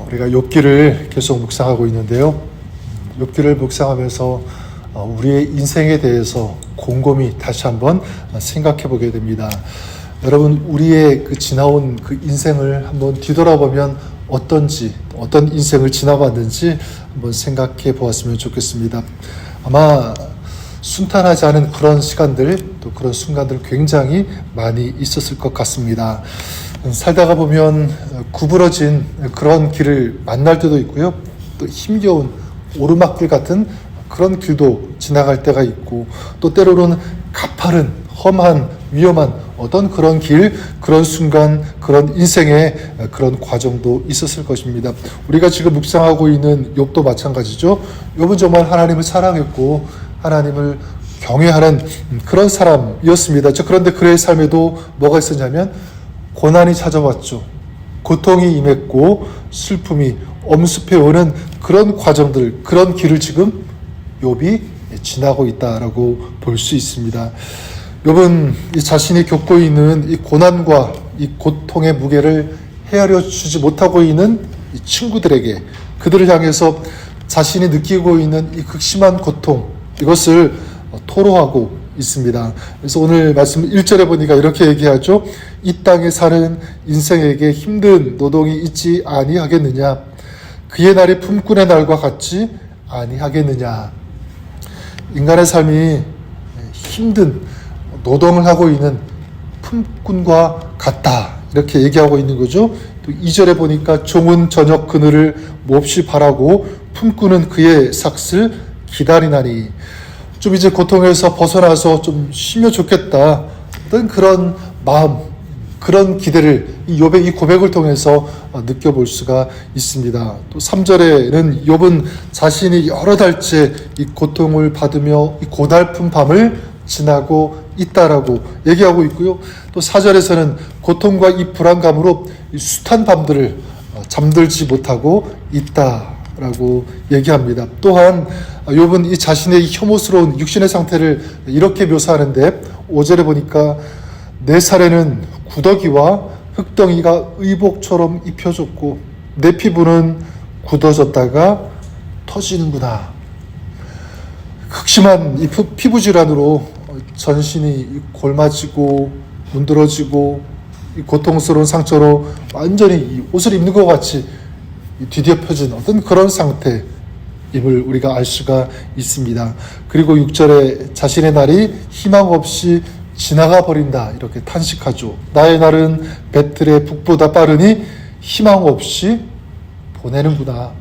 우리가 욥기를 계속 묵상하고 있는데요. 욥기를 묵상하면서 우리의 인생에 대해서 곰곰이 다시 한번 생각해 보게 됩니다. 여러분, 우리의 지나온 그 인생을 한번 뒤돌아보면 어떤지, 어떤 인생을 지나봤는지 한번 생각해 보았으면 좋겠습니다. 아마 순탄하지 않은 그런 시간들, 또 그런 순간들 굉장히 많이 있었을 것 같습니다. 살다가 보면 구부러진 그런 길을 만날 때도 있고요. 또 힘겨운 오르막길 같은 그런 길도 지나갈 때가 있고, 또 때로는 가파른, 험한, 위험한 어떤 그런 길, 그런 순간, 그런 인생의 그런 과정도 있었을 것입니다. 우리가 지금 묵상하고 있는 욥도 마찬가지죠. 욥은 정말 하나님을 사랑했고 하나님을 경외하는 그런 사람이었습니다. 그런데 그의 삶에도 뭐가 있었냐면 고난이 찾아왔죠. 고통이 임했고 슬픔이 엄습해오는 그런 과정들, 그런 길을 지금 욥이 지나고 있다라고 볼 수 있습니다. 욥은 자신이 겪고 있는 이 고난과 이 고통의 무게를 헤아려 주지 못하고 있는 이 친구들에게, 그들을 향해서 자신이 느끼고 있는 이 극심한 고통, 이것을 토로하고 있습니다. 그래서 오늘 말씀 1절에 보니까 이렇게 얘기하죠. 이 땅에 사는 인생에게 힘든 노동이 있지 아니하겠느냐? 그의 날이 품꾼의 날과 같지 아니하겠느냐? 인간의 삶이 힘든 노동을 하고 있는 품꾼과 같다, 이렇게 얘기하고 있는 거죠. 또 2절에 보니까 종은 저녁 그늘을 몹시 바라고 품꾼은 그의 삭슬 기다리나니. 좀 이제 고통에서 벗어나서 좀 쉬면 좋겠다, 어떤 그런 마음, 그런 기대를 이 욥의 이 고백을 통해서 느껴볼 수가 있습니다. 또 3절에는 욥은 자신이 여러 달째 이 고통을 받으며 이 고달픈 밤을 지나고 있다라고 얘기하고 있고요. 또 4절에서는 고통과 이 불안감으로 이 숱한 밤들을 잠들지 못하고 있다라고 얘기합니다. 또한 욥은 이 자신의 혐오스러운 육신의 상태를 이렇게 묘사하는데 5절에 보니까 내 살에는 구더기와 흙덩이가 의복처럼 입혀졌고 내 피부는 굳어졌다가 터지는구나. 극심한 이 피부 질환으로 전신이 골마지고 문드러지고 이 고통스러운 상처로 완전히 이 옷을 입는 것 같이 뒤덮여진 어떤 그런 상태임을 우리가 알 수가 있습니다. 그리고 6절에 자신의 날이 희망 없이 지나가 버린다, 이렇게 탄식하죠. 나의 날은 배틀의 북보다 빠르니 희망 없이 보내는구나.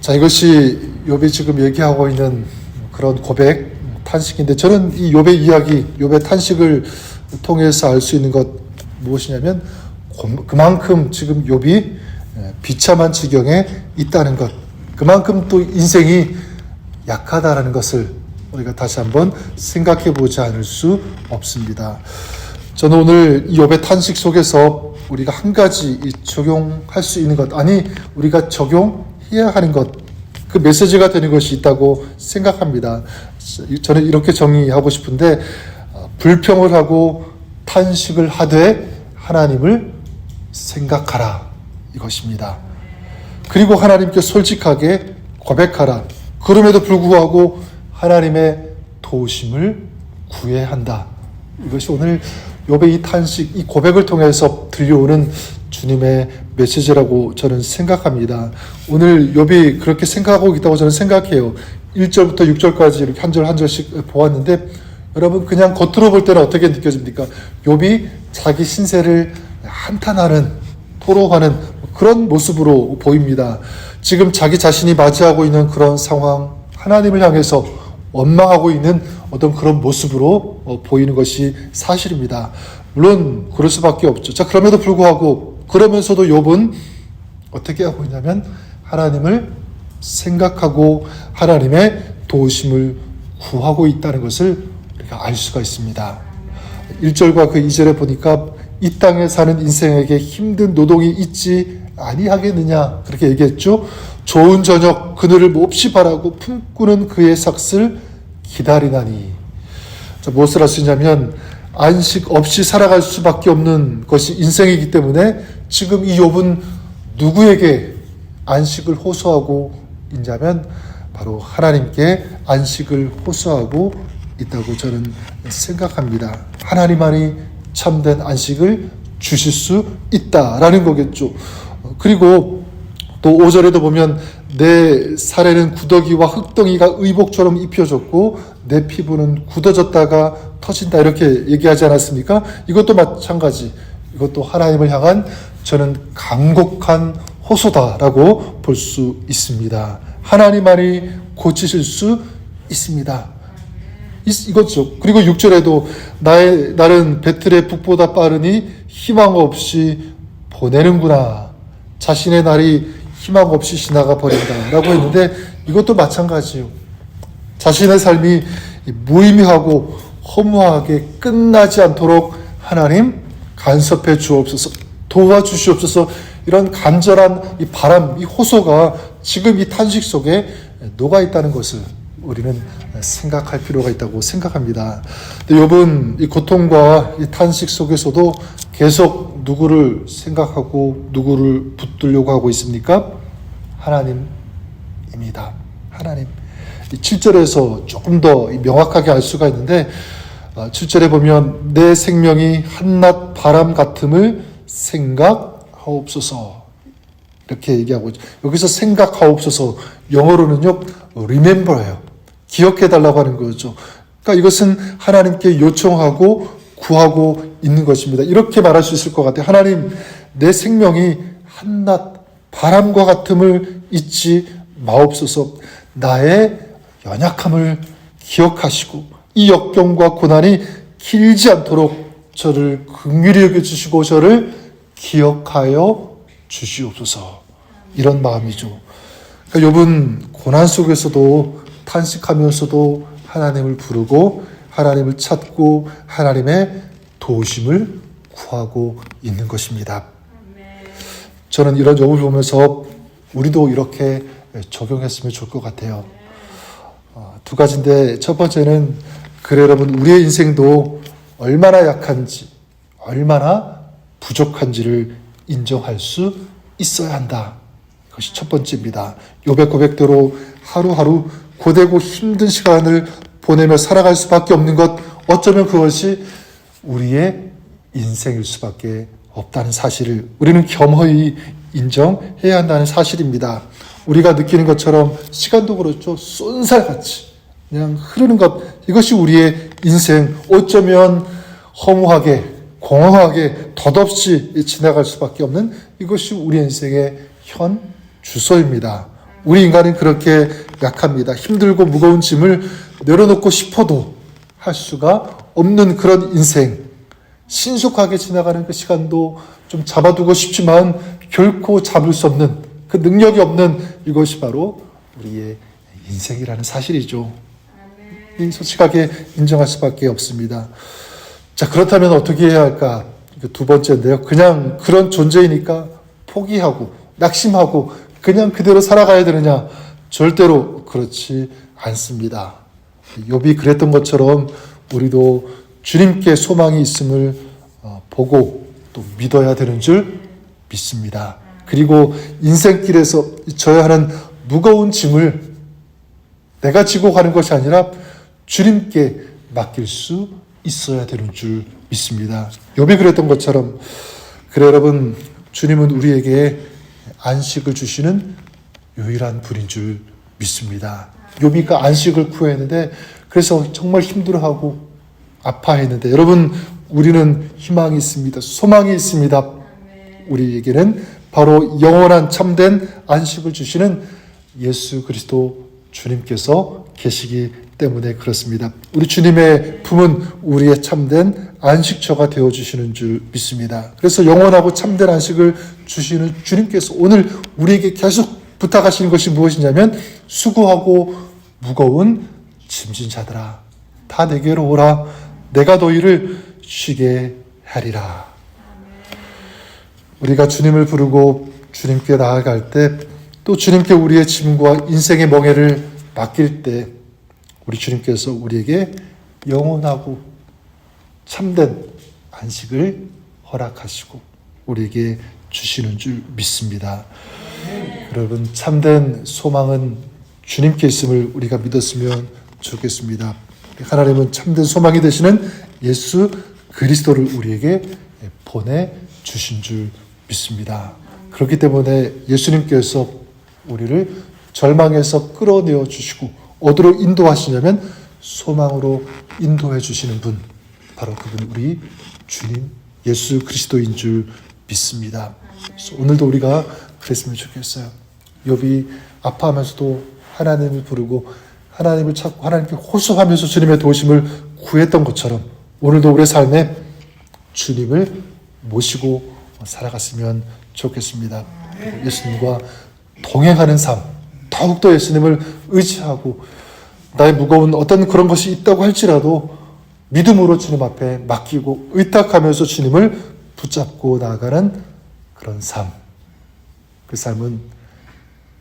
자, 이것이 욥이 지금 얘기하고 있는 그런 고백, 탄식인데, 저는 이 욥의 이야기, 욥의 탄식을 통해서 알 수 있는 것 무엇이냐면 그만큼 지금 욥이 비참한 지경에 있다는 것, 그만큼 또 인생이 약하다라는 것을 우리가 다시 한번 생각해 보지 않을 수 없습니다. 저는 오늘 이 욥의 탄식 속에서 우리가 한 가지 적용할 수 있는 것, 아니 우리가 적용해야 하는 것, 그 메시지가 되는 것이 있다고 생각합니다. 저는 이렇게 정의하고 싶은데, 불평을 하고 탄식을 하되 하나님을 생각하라, 이것입니다. 그리고 하나님께 솔직하게 고백하라. 그럼에도 불구하고 하나님의 도우심을 구해야 한다. 이것이 오늘 욥의 이 탄식, 이 고백을 통해서 들려오는 주님의 메시지라고 저는 생각합니다. 오늘 욥이 그렇게 생각하고 있다고 저는 생각해요. 1절부터 6절까지 이렇게 한 절 한 절씩 보았는데, 여러분 그냥 겉으로 볼 때는 어떻게 느껴집니까? 욥이 자기 신세를 한탄하는, 토로하는 그런 모습으로 보입니다. 지금 자기 자신이 맞이하고 있는 그런 상황, 하나님을 향해서 원망하고 있는 어떤 그런 모습으로 보이는 것이 사실입니다. 물론 그럴 수밖에 없죠. 자, 그럼에도 불구하고, 그러면서도 욥은 어떻게 하고 있냐면 하나님을 생각하고 하나님의 도우심을 구하고 있다는 것을 우리가 알 수가 있습니다. 1절과 그 2절에 보니까 이 땅에 사는 인생에게 힘든 노동이 있지 아니하겠느냐, 그렇게 얘기했죠. 좋은 저녁 그늘을 몹시 바라고 품꾸는 그의 삭슬 기다리나니. 자, 무엇을 할 수 있냐면 안식 없이 살아갈 수밖에 없는 것이 인생이기 때문에 지금 이 욥은 누구에게 안식을 호소하고 있냐면 바로 하나님께 안식을 호소하고 있다고 저는 생각합니다. 하나님만이 참된 안식을 주실 수 있다라는 거겠죠. 그리고 또 5절에도 보면 내 살에는 구더기와 흙덩이가 의복처럼 입혀졌고 내 피부는 굳어졌다가 터진다 이렇게 얘기하지 않았습니까? 이것도 마찬가지. 이것도 하나님을 향한 저는 간곡한 호소다라고 볼 수 있습니다. 하나님만이 고치실 수 있습니다. 이거죠. 그리고 6절에도 나는 배틀의 북보다 빠르니 희망 없이 보내는구나. 자신의 날이 희망 없이 지나가 버린다라고 했는데 이것도 마찬가지요. 자신의 삶이 무의미하고 허무하게 끝나지 않도록 하나님 간섭해 주옵소서, 도와주시옵소서. 이런 간절한 이 바람, 이 호소가 지금 이 탄식 속에 녹아 있다는 것을 우리는 생각할 필요가 있다고 생각합니다. 근데 욥은 이 고통과 이 탄식 속에서도 계속 누구를 생각하고 누구를 붙들려고 하고 있습니까? 하나님입니다. 하나님. 7절에서 조금 더 명확하게 알 수가 있는데 7절에 보면 내 생명이 한낮 바람 같음을 생각하옵소서 이렇게 얘기하고 있죠. 여기서 생각하옵소서 영어로는요 remember예요. 기억해달라고 하는 거죠. 그러니까 이것은 하나님께 요청하고 구하고 있는 것입니다. 이렇게 말할 수 있을 것 같아요. 하나님, 내 생명이 한낮 바람과 같음을 잊지 마옵소서. 나의 연약함을 기억하시고 이 역경과 고난이 길지 않도록 저를 긍휼히 여겨주시고 저를 기억하여 주시옵소서. 이런 마음이죠. 그러니까 욥은 고난 속에서도 탄식하면서도 하나님을 부르고 하나님을 찾고 하나님의 도우심을 구하고 있는 것입니다. 저는 이런 욥을 보면서 우리도 이렇게 적용했으면 좋을 것 같아요. 두 가지인데 첫 번째는 그래 여러분 우리의 인생도 얼마나 약한지 얼마나 부족한지를 인정할 수 있어야 한다. 그것이 첫 번째입니다. 욥의 고백대로 하루하루 고되고 힘든 시간을 보내며 살아갈 수밖에 없는 것, 어쩌면 그것이 우리의 인생일 수밖에 없다는 사실을 우리는 겸허히 인정해야 한다는 사실입니다. 우리가 느끼는 것처럼 시간도 그렇죠. 쏜살같이 그냥 흐르는 것, 이것이 우리의 인생, 어쩌면 허무하게 공허하게 덧없이 지나갈 수밖에 없는 이것이 우리 인생의 현 주소입니다. 우리 인간은 그렇게 약합니다. 힘들고 무거운 짐을 내려놓고 싶어도 할 수가 없는 그런 인생. 신속하게 지나가는 그 시간도 좀 잡아두고 싶지만 결코 잡을 수 없는 그 능력이 없는 이것이 바로 우리의 인생이라는 사실이죠. 솔직하게 인정할 수밖에 없습니다. 자, 그렇다면 어떻게 해야 할까? 두 번째인데요. 그냥 그런 존재이니까 포기하고 낙심하고 그냥 그대로 살아가야 되느냐? 절대로 그렇지 않습니다. 욥이 그랬던 것처럼 우리도 주님께 소망이 있음을 보고 또 믿어야 되는 줄 믿습니다. 그리고 인생길에서 져야 하는 무거운 짐을 내가 지고 가는 것이 아니라 주님께 맡길 수 있어야 되는 줄 믿습니다. 욥이 그랬던 것처럼 그래 여러분 주님은 우리에게 안식을 주시는 유일한 분인 줄 믿습니다. 욥이 그 안식을 구했는데 그래서 정말 힘들어하고 아파했는데 여러분 우리는 희망이 있습니다. 소망이 있습니다. 우리에게는 바로 영원한 참된 안식을 주시는 예수 그리스도 주님께서 계시기 때문에 그렇습니다. 우리 주님의 품은 우리의 참된 안식처가 되어주시는 줄 믿습니다. 그래서 영원하고 참된 안식을 주시는 주님께서 오늘 우리에게 계속 부탁하시는 것이 무엇이냐면 수고하고 무거운 짐진 자들아 다 내게로 오라 내가 너희를 쉬게 하리라. 우리가 주님을 부르고 주님께 나아갈 때 또 주님께 우리의 짐과 인생의 멍에를 맡길 때 우리 주님께서 우리에게 영원하고 참된 안식을 허락하시고 우리에게 주시는 줄 믿습니다. 여러분, 참된 소망은 주님께 있음을 우리가 믿었으면 좋겠습니다. 하나님은 참된 소망이 되시는 예수 그리스도를 우리에게 보내주신 줄 믿습니다. 그렇기 때문에 예수님께서 우리를 절망에서 끌어내어 주시고 어디로 인도하시냐면 소망으로 인도해 주시는 분, 바로 그분 우리 주님 예수 그리스도인 줄 믿습니다. 그래서 오늘도 우리가 그랬으면 좋겠어요. 욥이 아파하면서도 하나님을 부르고 하나님을 찾고 하나님께 호소하면서 주님의 도우심을 구했던 것처럼 오늘도 우리의 삶에 주님을 모시고 살아갔으면 좋겠습니다. 예수님과 동행하는 삶, 더욱더 예수님을 의지하고 나의 무거운 어떤 그런 것이 있다고 할지라도 믿음으로 주님 앞에 맡기고 의탁하면서 주님을 붙잡고 나아가는 그런 삶. 그 삶은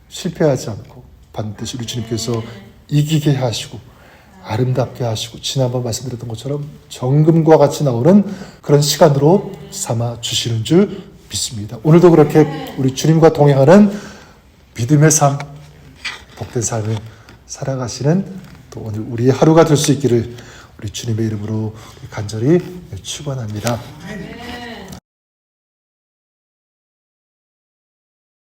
실패하지 않고 반드시 우리 주님께서 이기게 하시고 아름답게 하시고 지난번 말씀드렸던 것처럼 정금과 같이 나오는 그런 시간으로 삼아 주시는 줄 믿습니다. 오늘도 그렇게 우리 주님과 동행하는 믿음의 삶, 복된 삶을 살아가시는 또 오늘 우리의 하루가 될 수 있기를 우리 주님의 이름으로 간절히 축원합니다.